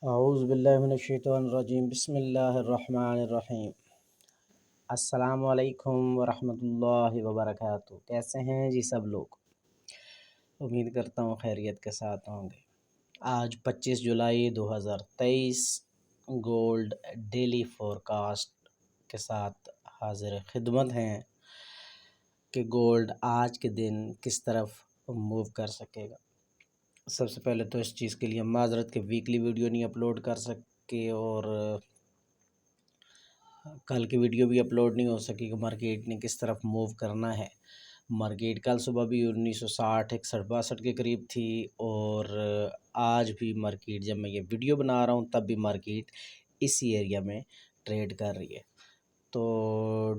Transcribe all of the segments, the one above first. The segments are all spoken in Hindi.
औज़ु बिल्लाहि मिनश्शैतानिर्रजीम बिस्मिल्लाहिर्रहमानिर्रहीम। अस्सलामु अलैकुम वरहमतुल्लाहि वबरकातुहू। कैसे हैं जी सब लोग? उम्मीद करता हूँ खैरियत के साथ होंगे। आज 25 जुलाई 2023 गोल्ड डेली फोरकास्ट के साथ हाजिर खिदमत हैं कि गोल्ड आज के दिन किस तरफ मूव कर सकेगा। सबसे पहले तो इस चीज़ के लिए माज़रत कि वीकली वीडियो नहीं अपलोड कर सके और कल की वीडियो भी अपलोड नहीं हो सकी कि मार्केट ने किस तरफ मूव करना है। मार्केट कल सुबह भी 1960 61 62 के करीब थी और आज भी मार्केट जब मैं ये वीडियो बना रहा हूँ तब भी मार्केट इसी एरिया में ट्रेड कर रही है। तो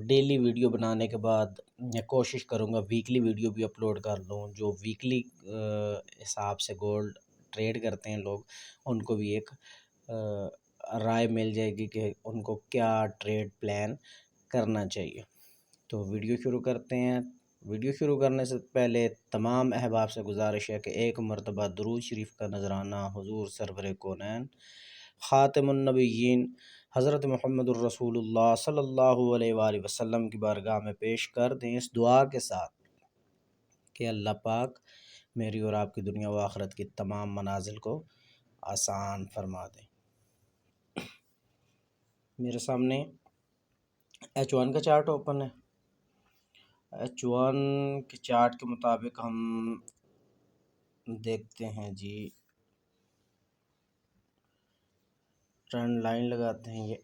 डेली वीडियो बनाने के बाद मैं कोशिश करूँगा वीकली वीडियो भी अपलोड कर लूँ। जो वीकली हिसाब से गोल्ड ट्रेड करते हैं लोग, उनको भी एक राय मिल जाएगी कि उनको क्या ट्रेड प्लान करना चाहिए। तो वीडियो शुरू करते हैं। वीडियो शुरू करने से पहले तमाम अहबाब से गुजारिश है कि एक मरतबा दुरूद शरीफ का नजराना हुजूर सरवर कौनैन ख़ातिमुन नबिय्यीन हज़रत मुहम्मदुर रसूलुल्लाह सल्लल्लाहु अलैहि वसल्लम की बारगाह में पेश कर दें इस दुआ के साथ कि अल्लाह पाक मेरी और आपकी दुनिया व आखिरत की तमाम मनाजिल को आसान फरमा दें। मेरे सामने H1 का चार्ट ओपन है। H1 के चार्ट के मुताबिक हम देखते हैं जी, ट्रेंड लाइन लगाते हैं। ये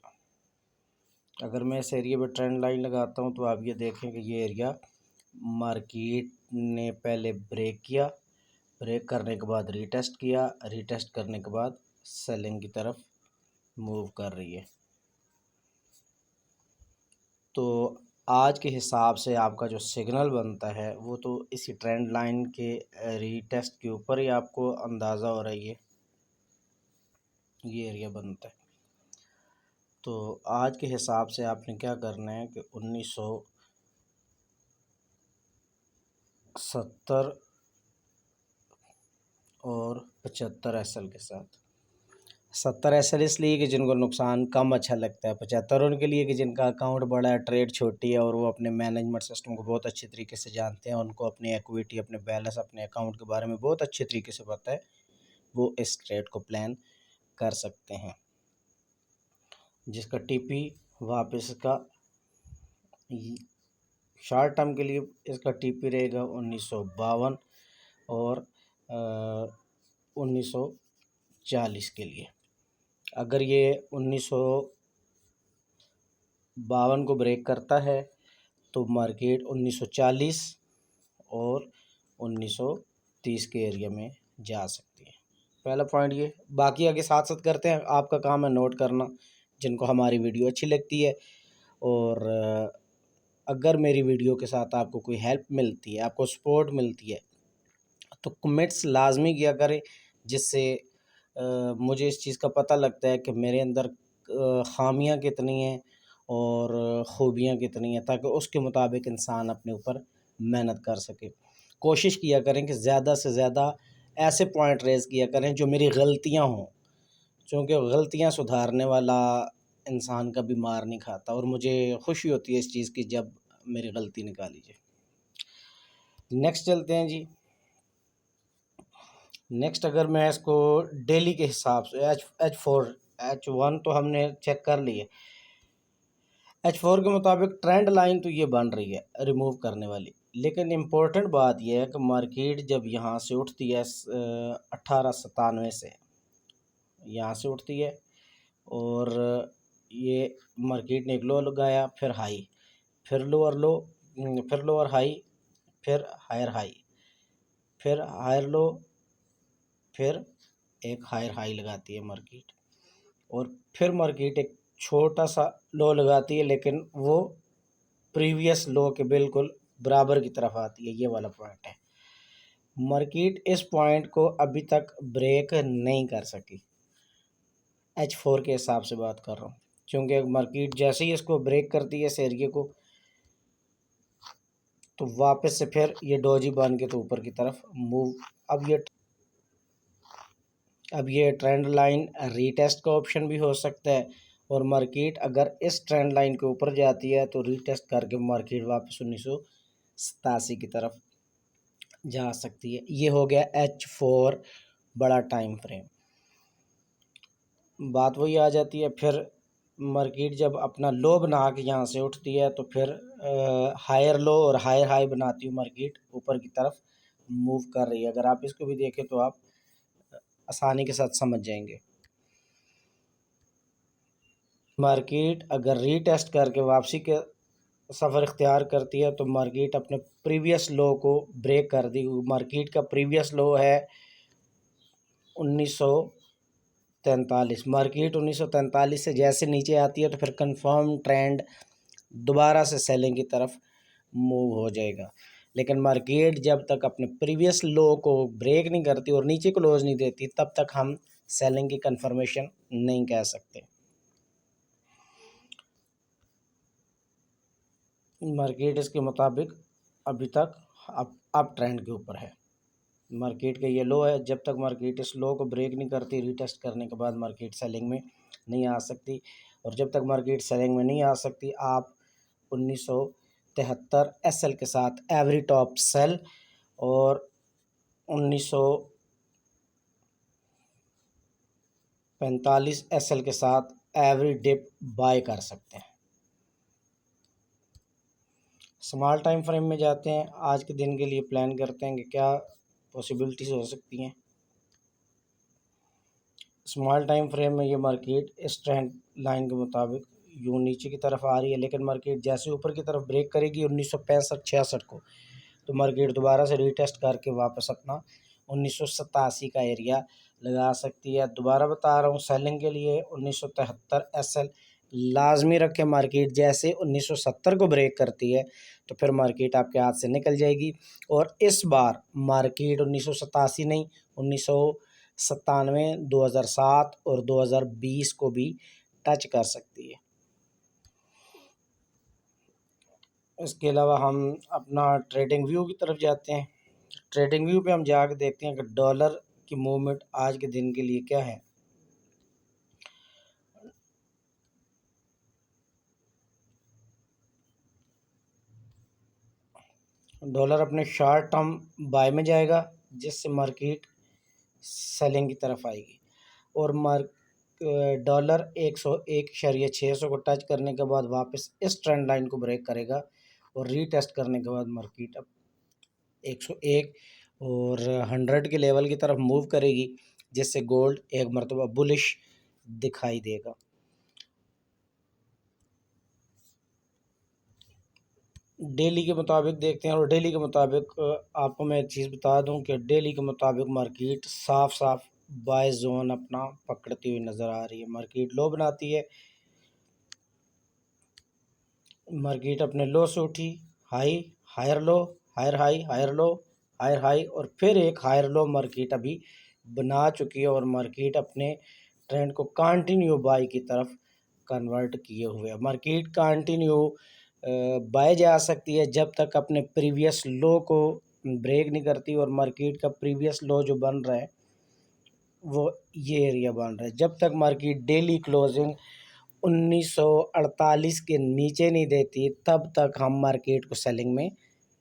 अगर मैं इस एरिया पे ट्रेंड लाइन लगाता हूँ तो आप ये देखें कि ये एरिया मार्केट ने पहले ब्रेक किया, ब्रेक करने के बाद रीटेस्ट किया, रीटेस्ट करने के बाद सेलिंग की तरफ मूव कर रही है। तो आज के हिसाब से आपका जो सिग्नल बनता है वो तो इसी ट्रेंड लाइन के रीटेस्ट के ऊपर ही आपको अंदाज़ा हो रही है, ये एरिया बनता है। तो आज के हिसाब से आपने क्या करना है कि 1970 और 75 SL के साथ 70 SL इसलिए कि जिनको नुकसान कम अच्छा लगता है, 75 उनके लिए कि जिनका अकाउंट बड़ा है, ट्रेड छोटी है और वो अपने मैनेजमेंट सिस्टम को बहुत अच्छे तरीके से जानते हैं, उनको अपनी इक्विटी, अपने बैलेंस, अपने अकाउंट के बारे में बहुत अच्छे तरीके से पता है, वो इस ट्रेड को प्लान कर सकते हैं। जिसका टीपी वापस का शॉर्ट टर्म के लिए इसका टीपी रहेगा 1952 और 1940 के लिए। अगर ये 1952 को ब्रेक करता है तो मार्केट 1940 और 1930 के एरिया में जा सकती है। पहला पॉइंट ये। बाकी आगे साथ साथ करते हैं, आपका काम है नोट करना जिनको हमारी वीडियो अच्छी लगती है। और अगर मेरी वीडियो के साथ आपको कोई हेल्प मिलती है, आपको सपोर्ट मिलती है, तो कमेंट्स लाजमी किया करें, जिससे मुझे इस चीज़ का पता लगता है कि मेरे अंदर ख़ामियाँ कितनी हैं और ख़ूबियाँ कितनी हैं, ताकि उसके मुताबिक इंसान अपने ऊपर मेहनत कर सके। कोशिश किया करें कि ज़्यादा से ज़्यादा ऐसे पॉइंट रेज़ किया करें जो मेरी गलतियाँ हों, क्योंकि गलतियाँ सुधारने वाला इंसान कभी मार नहीं खाता और मुझे खुशी होती है इस चीज़ की जब मेरी गलती निकाली जाए। नेक्स्ट चलते हैं जी। नेक्स्ट अगर मैं इसको डेली के हिसाब से H1 तो हमने चेक कर ली है। H4 के मुताबिक ट्रेंड लाइन तो ये बन रही है रिमूव करने वाली, लेकिन इम्पोर्टेंट बात यह है कि मार्केट जब यहाँ से उठती है 1897 से यहाँ से उठती है और ये मार्केट ने एक लो लगाया, फिर हाई, फिर लोअर लो, फिर लोअर हाई, फिर हायर हाई, फिर हायर लो, फिर एक हायर हाई लगाती है मार्केट और फिर मार्केट एक छोटा सा लो लगाती है, लेकिन वो प्रीवियस लो के बिल्कुल बराबर की तरफ आती है। ये वाला पॉइंट है। मार्केट इस पॉइंट को अभी तक ब्रेक नहीं कर सकी। H4 के हिसाब से बात कर रहा हूँ, क्योंकि मार्केट जैसे ही इसको ब्रेक करती है इस एरिया को, तो वापस से फिर ये डोजी बन के तो ऊपर की तरफ मूव। अब ये अब ये ट्रेंड लाइन रीटेस्ट का ऑप्शन भी हो सकता है, और मार्केट अगर इस ट्रेंड लाइन के ऊपर जाती है तो रीटेस्ट करके मार्केट वापस 1987 की तरफ जा सकती है। ये हो गया H4 बड़ा टाइम फ्रेम। बात वही आ जाती है, फिर मार्केट जब अपना लो बना के यहाँ से उठती है तो फिर हायर लो और हायर हाई बनाती हुई मार्केट ऊपर की तरफ मूव कर रही है। अगर आप इसको भी देखें तो आप आसानी के साथ समझ जाएंगे। मार्केट अगर रीटेस्ट करके वापसी के सफ़र इख्तियार करती है तो मार्केट अपने प्रीवियस लो को ब्रेक कर दी। मार्केट का प्रीवियस लो है 1943। मार्केट 1943 से जैसे नीचे आती है तो फिर कंफर्म ट्रेंड दोबारा से सेलिंग की तरफ मूव हो जाएगा। लेकिन मार्केट जब तक अपने प्रीवियस लो को ब्रेक नहीं करती और नीचे क्लोज नहीं देती तब तक हम सेलिंग की कंफर्मेशन नहीं कह सकते। मार्केट इसके मुताबिक अभी तक अप ट्रेंड के ऊपर है। मार्केट का ये लो है, जब तक मार्केट इस लो को ब्रेक नहीं करती रीटेस्ट करने के बाद मार्केट सेलिंग में नहीं आ सकती। और जब तक मार्केट सेलिंग में नहीं आ सकती आप 1973 SL के साथ एवरी टॉप सेल और 1945 SL के साथ एवरी डिप बाय कर सकते हैं। स्मॉल टाइम फ्रेम में जाते हैं। आज के दिन के लिए प्लान करते हैं कि क्या पॉसिबिलिटीज़ हो सकती हैं। स्मॉल टाइम फ्रेम में ये मार्केट इस ट्रेंड लाइन के मुताबिक यूँ नीचे की तरफ आ रही है, लेकिन मार्केट जैसे ऊपर की तरफ ब्रेक करेगी 1965-66 को तो मार्केट दोबारा से रीटेस्ट करके वापस अपना 1987 का एरिया लगा सकती है। दोबारा बता रहा हूँ, सेलिंग के लिए 1973 SL लाजमी रखें। मार्केट जैसे 1970 को ब्रेक करती है तो फिर मार्केट आपके हाथ से निकल जाएगी, और इस बार मार्केट 1987 नहीं 1997, 2007 और 2020 को भी टच कर सकती है। इसके अलावा हम अपना ट्रेडिंग व्यू की तरफ जाते हैं। ट्रेडिंग व्यू पे हम जाकर देखते हैं कि डॉलर की मूवमेंट आज के दिन के लिए क्या है। डॉलर अपने शॉर्ट टर्म बाय में जाएगा जिससे मार्केट सेलिंग की तरफ आएगी, और डॉलर 101.600 को टच करने के बाद वापस इस ट्रेंड लाइन को ब्रेक करेगा और रीटेस्ट करने के बाद मार्केट अब 101 और 100 के लेवल की तरफ मूव करेगी, जिससे गोल्ड एक मरतबा बुलिश दिखाई देगा। डेली के मुताबिक देखते हैं, और डेली के मुताबिक आपको मैं एक चीज़ बता दूं कि डेली के मुताबिक मार्केट साफ साफ बाय जोन अपना पकड़ती हुई नज़र आ रही है। मार्केट लो बनाती है, मार्केट अपने लो से उठी, high higher low higher high higher low higher high और फिर एक हायर लो मार्केट अभी बना चुकी है, और मार्केट अपने ट्रेंड को कंटिन्यू बाय की तरफ कन्वर्ट किए हुए है। मार्केट कंटिन्यू बाय जा सकती है जब तक अपने प्रीवियस लो को ब्रेक नहीं करती, और मार्केट का प्रीवियस लो जो बन रहा है वो ये एरिया बन रहा है। जब तक मार्केट डेली क्लोजिंग 1948 के नीचे नहीं देती तब तक हम मार्केट को सेलिंग में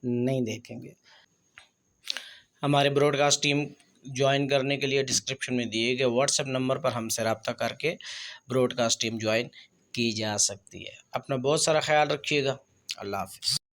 नहीं देखेंगे। हमारे ब्रॉडकास्ट टीम ज्वाइन करने के लिए डिस्क्रिप्शन में दिए गए व्हाट्सएप नंबर पर हमसे रब्ता करके ब्रॉडकास्ट टीम ज्वाइन की जा सकती है। अपना बहुत सारा ख्याल रखिएगा। अल्लाह हाफ़िज़।